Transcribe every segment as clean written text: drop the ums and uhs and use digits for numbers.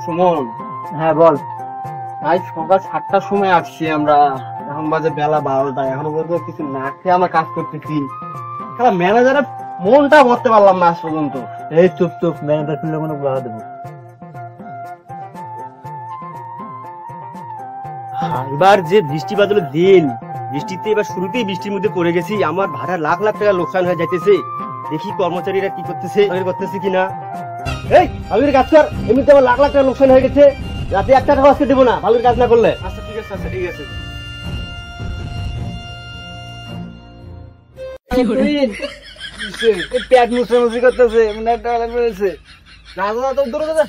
সুমন। হ্যাঁ বল। আজ সকাল 7টার সময় আসছি আমরা, এখন বাজে বেলা 12টা, এখনো পর্যন্ত কিছু না খেয়ে আমরা কাজ করতেছি। ম্যানেজারের মনটা ভরতে পারলাম না আজ পর্যন্ত। এই চুপ চুপ, ম্যানেজার শুনলে কোনো বাধা দেবো। এবার যে বৃষ্টি বাদলের দিন, বৃষ্টিতে এবার শুরুতেই বৃষ্টির মধ্যে পড়ে গেছি, আমার ভাড়া লাখ লাখ টাকা লোকসান হয়ে যাইতেছে। দেখি কর্মচারীরা কি করতেছে, করতেছে কিনা। এই ভালোর কাজ কর, এমনিতে আমার লাখ লাখ টাকা লোকসান হয়ে গেছে, রাতে 1 টাকা আজকে দেবো না ভালোর কাজ না করলে। আচ্ছা ঠিক আছে, আচ্ছা ঠিক আছে। পেট মুছামুছি করতেছে, মনে একটা রয়েছে। রাজা তো দৌড়ে দাদা।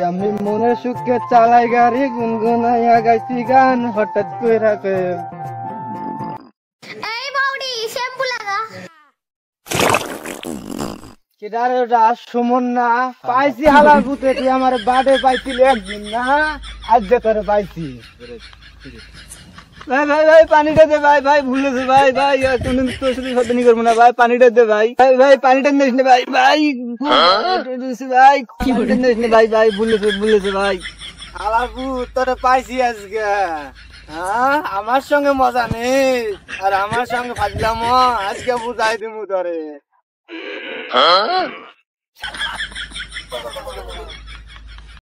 আমি মনে সুখে চালাই গাড়ি, গুনগুনাইয়া গাইছি গান, হঠাৎ করে রাখে এই বাউডি শ্যাম্পু লাগা। কেদারে ওটা সুমন না পাইছি, হালার পুতে তুই আমার বাড়ে পাইছিল একদিন না, আজ যে তোরে পাইছি। ভাই ভাই ভাই পানিটা দে ভাই, ভাই ভুলেছে ভাই, ভাই কোনদিন তোর সাথে শয়তানি করবো না ভাই, পানিটা দে ভাই, ভাই ভাই পানিটা নিস না ভাই, ভাই ভাই পানিটা নিস না ভাই, ভাই ভুলেছে ভুলেছে ভাই। হালার পুত তোরে পাইছি আজকে, হ্যাঁ আমার সঙ্গে মজা নেই আর আমার সঙ্গে ফাজলাম, আজকে বুঝাই দিমু তোরে।